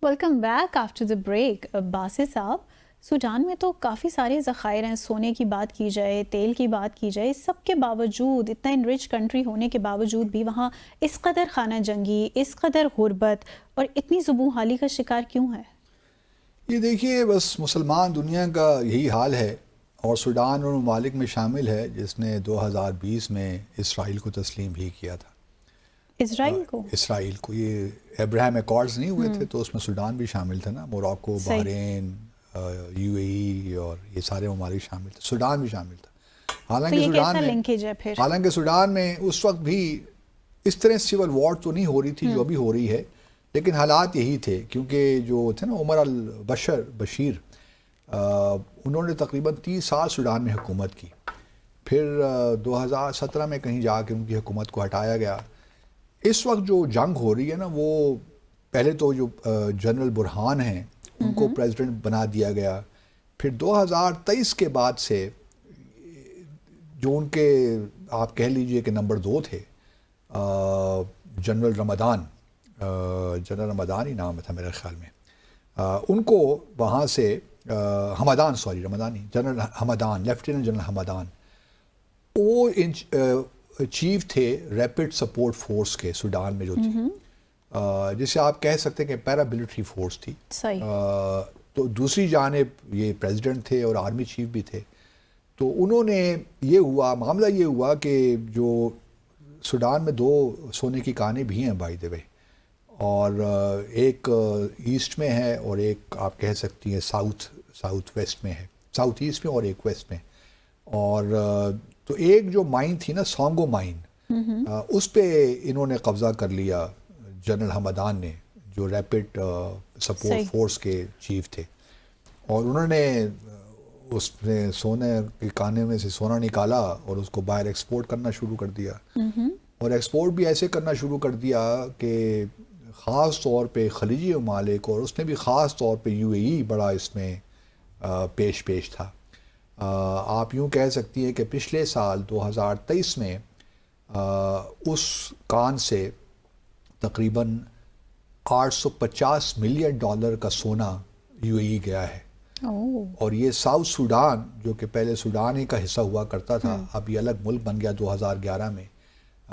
Welcome back after the break. Basit صاحب، Sudan میں تو کافی سارے ذخائر ہیں. سونے کی بات کی جائے، تیل کی بات کی جائے، سب کے باوجود، اتنا انرچ کنٹری ہونے کے باوجود بھی وہاں اس قدر خانہ جنگی، اس قدر غربت اور اتنی زبوں حالی کا شکار کیوں ہے؟ یہ دیکھیے، بس مسلمان دنیا کا یہی حال ہے، اور سوڈان اور ممالک میں شامل ہے جس نے 2020 میں اسرائیل کو تسلیم بھی کیا تھا. اسرائیل کو یہ ابراہیم ایکارڈز نہیں ہوئے تھے تو اس میں سوڈان بھی شامل تھا نا، موراکو، بحرین، یو اے ای اور یہ سارے ممالک شامل تھے، سوڈان بھی شامل تھا. حالانکہ سوڈان میں اس وقت بھی اس طرح سول وار تو نہیں ہو رہی تھی جو ابھی ہو رہی ہے، لیکن حالات یہی تھے کیونکہ جو تھے نا عمر البشیر، انہوں نے تقریباً 30 سال سوڈان میں حکومت کی. پھر 2017 میں کہیں جا کے ان کی حکومت کو ہٹایا گیا. اس وقت جو جنگ ہو رہی ہے نا، وہ پہلے تو جو جنرل برہان ہیں ان کو پریزیڈنٹ بنا دیا گیا. پھر 2023 کے بعد سے جو ان کے آپ کہہ لیجئے کہ نمبر 2 تھے، جنرل رمضان ہی نام تھا میرے خیال میں، ان کو وہاں سے جنرل حمدان، لیفٹیننٹ جنرل حمدان، وہ چیف تھے ریپڈ سپورٹ فورس کے سوڈان میں جو تھی، جسے آپ کہہ سکتے ہیں کہ پیراملٹری فورس تھی. تو دوسری جانب یہ پریزیڈنٹ تھے اور آرمی چیف بھی تھے. تو انہوں نے معاملہ یہ ہوا کہ جو سوڈان میں 2 سونے کی کانیں بھی ہیں بائی دی وے، اور ایک ایسٹ میں ہے اور ایک آپ کہہ سکتی ہیں ساؤتھ ویسٹ میں ہے، ساؤتھ ایسٹ میں اور ایک ویسٹ میں. اور تو ایک جو مائن تھی نا، سونگو مائن، اس پہ انہوں نے قبضہ کر لیا جنرل حمدان نے، جو ریپڈ سپورٹ فورس کے چیف تھے. اور انہوں نے اس میں سونے کے کانے میں سے سونا نکالا اور اس کو باہر ایکسپورٹ کرنا شروع کر دیا. اور ایکسپورٹ بھی ایسے کرنا شروع کر دیا کہ خاص طور پہ خلیجی ممالک، اور اس میں بھی خاص طور پہ یو اے ای بڑا اس میں پیش تھا. آپ یوں کہہ سکتی ہیں کہ پچھلے سال 2023 میں اس کان سے تقریباً $850 ملین کا سونا یو اے ای گیا ہے. اور یہ ساؤتھ سوڈان جو کہ پہلے سوڈان ہی کا حصہ ہوا کرتا تھا، اب یہ الگ ملک بن گیا 2011 میں،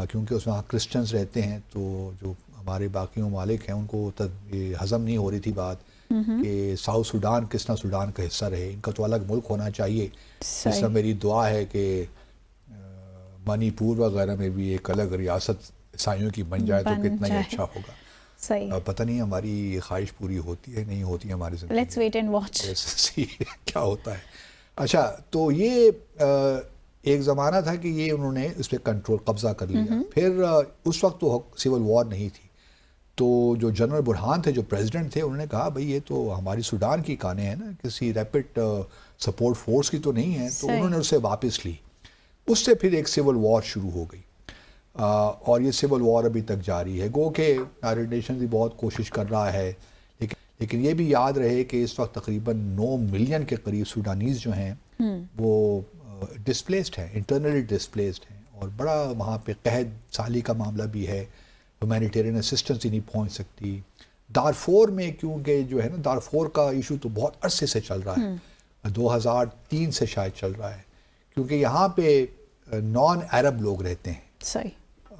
کیونکہ اس میں کرسچنز رہتے ہیں، تو جو ہمارے باقی ممالک ہیں ان کو یہ ہضم نہیں ہو رہی تھی بات کہ ساؤتھ سوڈان کس نہ سوڈان کا حصہ رہے، ان کا تو الگ ملک ہونا چاہیے. اس میں میری دعا ہے کہ منی پور وغیرہ میں بھی ایک الگ ریاست عیسائیوں کی بن جائے تو کتنا ہی اچھا ہوگا. پتہ نہیں ہماری خواہش پوری ہوتی ہے نہیں ہوتی ہماری زندگی. لیٹس ویٹ اینڈ واچ کیا ہوتا ہے. اچھا، تو یہ ایک زمانہ تھا کہ یہ انہوں نے اس پہ قبضہ کر لیا. پھر اس وقت تو سول وار نہیں تھی، تو جو جنرل برہان تھے، جو پریزیڈنٹ تھے، انہوں نے کہا بھئی یہ تو ہماری سوڈان کی کانیں ہیں نا، کسی ریپڈ سپورٹ فورس کی تو نہیں ہے. تو انہوں نے اسے واپس لی. اس سے پھر ایک سول وار شروع ہو گئی، اور یہ سول وار ابھی تک جاری ہے. گو کہ یونائیٹڈ نیشنز بھی بہت کوشش کر رہا ہے، لیکن یہ بھی یاد رہے کہ اس وقت تقریباً 9 ملین کے قریب سوڈانیز جو ہیں وہ ڈسپلیسڈ ہیں، انٹرنلی ڈسپلیسڈ ہیں، اور بڑا وہاں پہ قحط سالی کا معاملہ بھی ہے. ہیومینیٹیرین اسسٹنس ہی نہیں پہنچ سکتی. دارفور میں کیونکہ جو ہے نا، دارفور کا ایشو تو بہت عرصے سے چل رہا ہے، 2003 سے شاید چل رہا ہے، کیونکہ یہاں پہ نان عرب لوگ رہتے ہیں.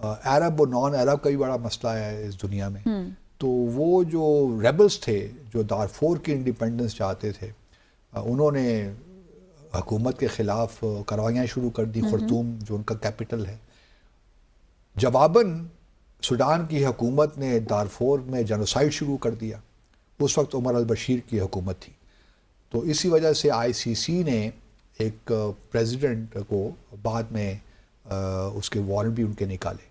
عرب اور نان عرب کا بھی بڑا مسئلہ ہے اس دنیا میں. تو وہ جو ریبلز تھے جو دارفور کی انڈیپینڈنس چاہتے تھے، انہوں نے حکومت کے خلاف کاروائیاں شروع کر دی، خرطوم جو ان کا کیپٹل ہے. جواباً سوڈان کی حکومت نے دارفور میں جینوسائیڈ شروع کر دیا. اس وقت عمر البشیر کی حکومت تھی. تو اسی وجہ سے آئی سی سی نے ایک پریزیڈنٹ کو بعد میں اس کے وارنٹ بھی ان کے نکالے.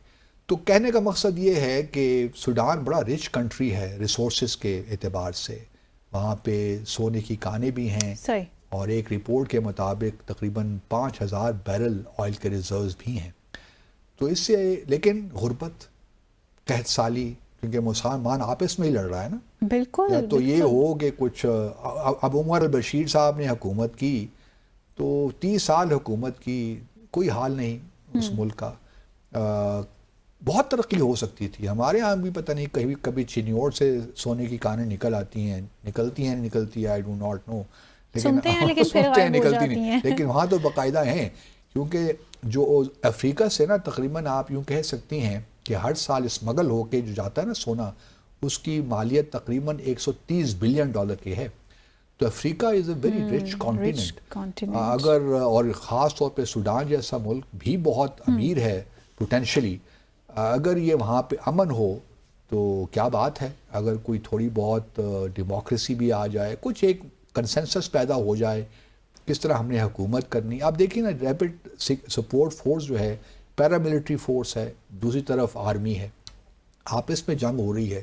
تو کہنے کا مقصد یہ ہے کہ سوڈان بڑا رچ کنٹری ہے ریسورسز کے اعتبار سے. وہاں پہ سونے کی کانیں بھی ہیں، اور ایک رپورٹ کے مطابق تقریباً 5000 بیرل آئل کے ریزروز بھی ہیں. تو اس سے لیکن غربت، قحط سالی، کیونکہ مسلمان آپس میں ہی لڑ رہا ہے نا. بالکل. تو یہ ہو کہ کچھ اب عمر البشیر صاحب نے حکومت کی تو 30 سال حکومت کی، کوئی حال نہیں اس ملک کا. بہت ترقی ہو سکتی تھی. ہمارے یہاں بھی پتہ نہیں کبھی چینیور سے سونے کی کانیں نکلتی ہیں آئی ڈو ناٹ نو, سنتے ہیں لیکن پھر غائب ہو جاتی ہیں. لیکن وہاں تو باقاعدہ ہیں, کیونکہ جو افریقہ سے نا تقریباً آپ یوں کہہ سکتی ہیں کہ ہر سال اسمگل ہو کے جو جاتا ہے نا سونا, اس کی مالیت تقریباً $130 بلین کی ہے. تو افریقہ از اے ویری رچ کانٹیننٹ. اگر اور خاص طور پہ سوڈان جیسا ملک بھی بہت امیر ہے پوٹینشلی, اگر یہ وہاں پہ امن ہو تو کیا بات ہے. اگر کوئی تھوڑی بہت ڈیموکریسی بھی آ جائے, کچھ ایک کنسنسس پیدا ہو جائے کس طرح ہم نے حکومت کرنی. آپ دیکھیں نا, ریپڈ سپورٹ فورس جو ہے پیراملٹری فورس ہے, دوسری طرف آرمی ہے, آپس میں جنگ ہو رہی ہے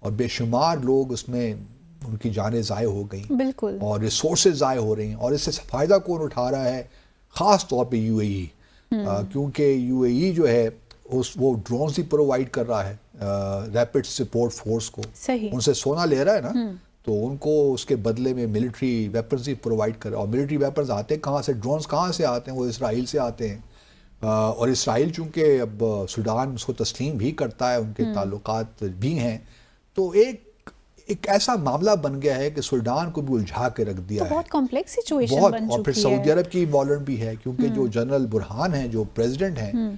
اور بے شمار لوگ اس میں ان کی جانیں ضائع ہو گئیں, بالکل, اور ریسورسز ضائع ہو رہی ہیں. اور اس سے فائدہ کون اٹھا رہا ہے؟ خاص طور پہ یو اے ای, کیونکہ یو اے ای جو ہے وہ ڈرونز ہی پرووائڈ کر رہا ہے ریپڈ سپورٹ فورس کو. ان سے سونا لے رہا ہے نا, تو ان کو اس کے بدلے میں ملٹری ویپنز ہی پرووائڈ کر رہا ہے. اور ملٹری ویپنز آتے کہاں سے, ڈرونز کہاں سے آتے ہیں؟ وہ اسرائیل سے آتے ہیں. اور اسرائیل چونکہ اب سوڈان اس کو تسلیم بھی کرتا ہے, ان کے تعلقات بھی ہیں, تو ایک ایسا معاملہ بن گیا ہے کہ سوڈان کو بھی الجھا کے رکھ دیا ہے. بہت کمپلیکس سچویشن بن چکی ہے. اور پھر سعودی عرب کی انوالومنٹ بھی ہے, کیونکہ جو جنرل برہان ہیں جو پریزیڈنٹ ہیں,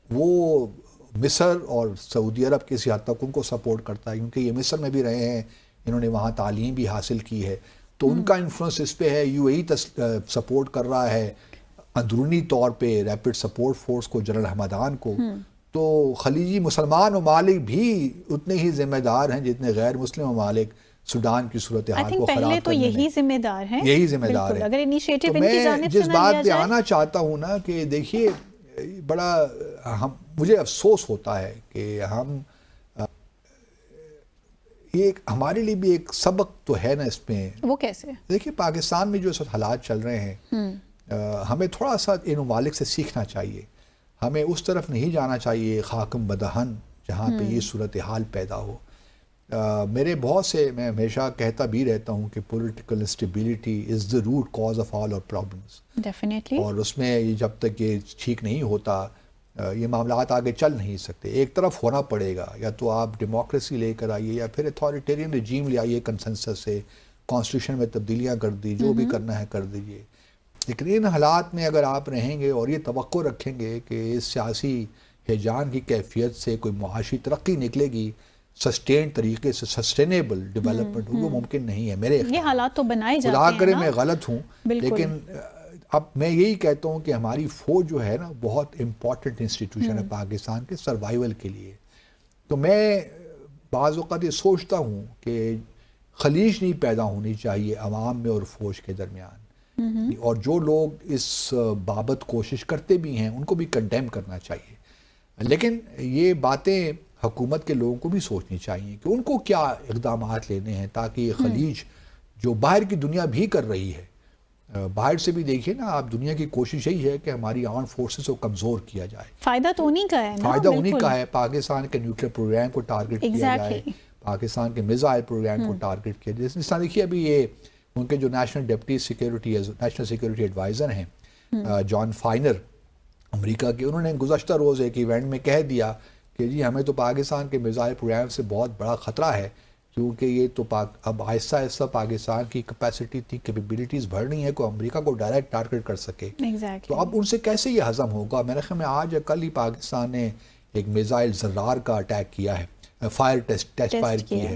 وہ مصر اور سعودی عرب کسی حد تک ان کو سپورٹ کرتا ہے, کیونکہ یہ مصر میں بھی رہے ہیں, انہوں نے وہاں تعلیم بھی حاصل کی ہے, تو ان کا انفلوئنس اس پہ ہے. یو اے ای سپورٹ کر رہا ہے اندرونی طور پہ ریپڈ سپورٹ فورس کو, جنرل حمدان کو. تو خلیجی مسلمان ممالک بھی اتنے ہی ذمہ دار ہیں جتنے غیر مسلم ممالک سوڈان کی صورتحال کو خراب کرنے میں. پہلے تو یہی ذمہ دار ہیں, یہی ذمہ دار ہیں. اگر انیشیٹو تو ان کی جانب سے نہ لیا جائے. میں جس بات پہ آنا چاہتا ہوں نا کہ دیکھیے, بڑا مجھے افسوس ہوتا ہے کہ ہم ایک ہمارے لیے بھی ایک سبق تو ہے نا اس میں. وہ کیسے؟ دیکھیے پاکستان میں جو اس وقت حالات چل رہے ہیں, ہمیں تھوڑا سا ان ممالک سے سیکھنا چاہیے. ہمیں اس طرف نہیں جانا چاہیے خاکم بدہن جہاں پہ یہ صورتحال پیدا ہو. میرے بہت سے, میں ہمیشہ کہتا بھی رہتا ہوں کہ political instability is the root cause of all اور پرابلمس. ڈیفینیٹلی. اور اس میں جب تک یہ ٹھیک نہیں ہوتا یہ معاملات آگے چل نہیں سکتے. ایک طرف ہونا پڑے گا, یا تو آپ ڈیموکریسی لے کر آئیے یا پھر اتھارٹیرین رجیم لے آئیے کنسنسس سے, کانسٹیٹیوشن میں تبدیلیاں کر دی, جو بھی کرنا ہے کر دیجیے. لیکن ان حالات میں اگر آپ رہیں گے اور یہ توقع رکھیں گے کہ اس سیاسی ہیجان کی کیفیت سے کوئی معاشی ترقی نکلے گی سسٹین طریقے سے, سسٹینیبل ڈیولپمنٹ, وہ ممکن نہیں ہے. میرے یہ حالات تو بنائے جاتے ہیں, خدا کرے میں غلط ہوں, لیکن اب میں یہی کہتا ہوں کہ ہماری فوج جو ہے نا بہت امپورٹنٹ انسٹیٹیوشن ہے پاکستان کے سروائیول کے لیے. تو میں بعض اوقات یہ سوچتا ہوں کہ خلیج نہیں پیدا ہونی چاہیے عوام میں اور فوج کے درمیان, اور جو لوگ اس بابت کوشش کرتے بھی ہیں ان کو بھی کنڈیم کرنا چاہیے. لیکن یہ باتیں حکومت کے لوگوں کو بھی سوچنی چاہیے کہ ان کو کیا اقدامات لینے ہیں تاکہ یہ خلیج جو باہر کی دنیا بھی کر رہی ہے, باہر سے بھی دیکھیے نا آپ, دنیا کی کوشش یہی ہے کہ ہماری آرم فورسز کو کمزور کیا جائے. فائدہ تو انہی کا ہے نا, فائدہ انہی کا ہے. پاکستان کے نیوکلیر پروگرام کو ٹارگٹ کیا جائے, پاکستان کے میزائل پروگرام کو ٹارگٹ کیا جائے. جس طرح دیکھیے ابھی یہ ان کے جو نیشنل سیکورٹی ایڈوائزر ہیں جان فائنر امریکہ کے, انہوں نے گزشتہ روز ایک ایونٹ میں کہہ دیا کہ جی ہمیں تو پاکستان کے میزائل پروگرام سے بہت بڑا خطرہ ہے, کیونکہ یہ تو اب آہستہ آہستہ پاکستان کی کیپیسٹی تھی, کیپیبلٹیز بڑھنی ہے کہ امریکہ کو ڈائریکٹ ٹارگٹ کر سکے. تو اب ان سے کیسے یہ ہضم ہوگا؟ میرے خیال میں آج یا کل ہی پاکستان نے ایک میزائل زرار کا اٹیک کیا ہے, ٹیسٹ فائر کی ہے,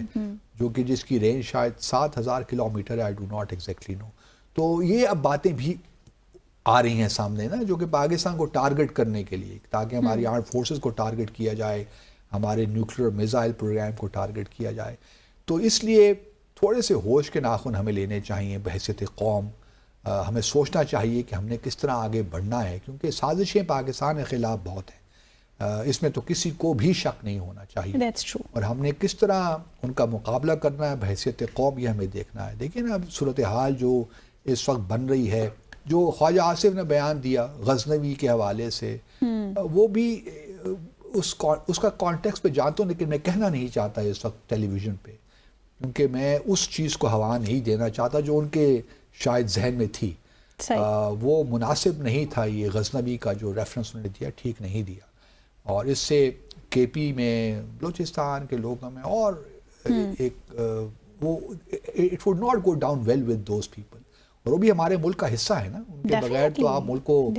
جو کہ جس کی رینج شاید 7,000 کلومیٹر ہے, آئی ڈو ناٹ ایگزیکٹلی نو. تو یہ اب باتیں بھی آ رہی ہیں سامنے نا, جو کہ پاکستان کو ٹارگٹ کرنے کے لیے, تاکہ ہماری آرم فورسز کو ٹارگٹ کیا جائے, ہمارے نیوکلیر میزائل پروگرام کو ٹارگٹ کیا جائے. تو اس لیے تھوڑے سے ہوش کے ناخن ہمیں لینے چاہیے بحیثیت قوم. ہمیں سوچنا چاہیے کہ ہم نے کس طرح آگے بڑھنا ہے, کیونکہ سازشیں پاکستان کے خلاف بہت ہیں, اس میں تو کسی کو بھی شک نہیں ہونا چاہیے. اور ہم نے کس طرح ان کا مقابلہ کرنا ہے بحیثیت قوم, یہ ہمیں دیکھنا ہے. دیکھیں نا اب صورتحال جو اس وقت بن رہی ہے, جو خواجہ آصف نے بیان دیا غزنوی کے حوالے سے, وہ بھی اس کا کانٹیکس پہ جانتا ہوں, لیکن میں کہنا نہیں چاہتا اس وقت ٹیلی ویژن پہ, کیونکہ میں اس چیز کو ہوا نہیں دینا چاہتا جو ان کے شاید ذہن میں تھی. وہ مناسب نہیں تھا, یہ غزنوی کا جو ریفرنس انہوں نے دیا ٹھیک نہیں دیا, اور اس سے کے پی میں بلوچستان کے لوگوں میں اور ایک وہ it would not go down well with those people, اور وہ بھی ہمارے ملک کا حصہ ہے نا، ان کے بغیر تو آپ ملک کو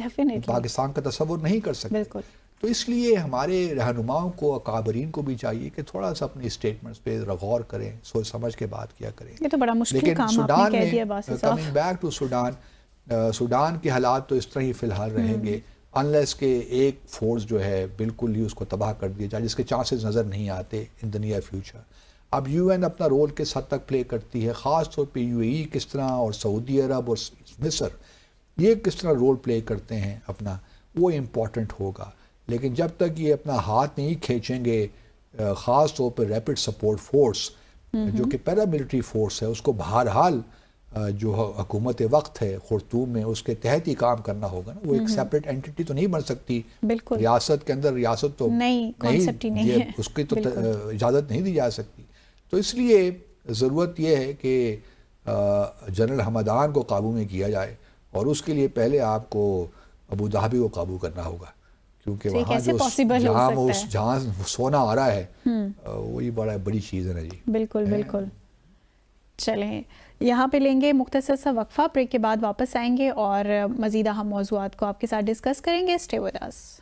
پاکستان کا تصور نہیں کر سکتے. تو اس لیے ہمارے رہنماؤں کو، اکابرین کو بھی چاہیے کہ تھوڑا سا اپنی اسٹیٹمنٹس پہ غور کریں، سوچ سمجھ کے بات کیا کریں. یہ تو بڑا مشکل لیکن کام سوڈان آپ نے کہہ دیا باسط صاحب. کمنگ بیک ٹو سوڈان کے حالات تو اس طرح ہی فی الحال رہیں گے انلیس کہ ایک فورس جو ہے بالکل ہی اس کو تباہ کر دیا جائے، جس کے چانسز نظر نہیں آتے ان دا نیئر فیوچر. اب یو این اپنا رول کس حد تک پلے کرتی ہے، خاص طور پہ یو اے ای کس طرح، اور سعودی عرب اور مصر یہ کس طرح رول پلے کرتے ہیں اپنا، وہ امپورٹنٹ ہوگا. لیکن جب تک یہ اپنا ہاتھ نہیں کھینچیں گے، خاص طور پہ ریپڈ سپورٹ فورس جو کہ پیراملٹری فورس ہے، اس کو بہرحال جو حکومت وقت ہے خرطوم میں اس کے تحت ہی کام کرنا ہوگا نا. وہ ایک سیپریٹ اینٹی تو نہیں بن سکتی ریاست کے اندر، ریاست تو نہیں، اس کی تو اجازت نہیں دی جا سکتی. تو اس لیے ضرورت یہ ہے کہ جنرل حمدان کو قابو میں کیا جائے، اور اس کے لیے پہلے آپ کو ابو ظہبی کو قابو کرنا ہوگا، کیونکہ وہاں جو جہاں سونا آ رہا ہے وہی بڑی چیز ہے نا جی. بالکل بالکل. چلیں یہاں پہ لیں گے مختصر سا وقفہ، بریک کے بعد واپس آئیں گے اور مزید اہم موضوعات کو آپ کے ساتھ ڈسکس کریں گے. Stay with us.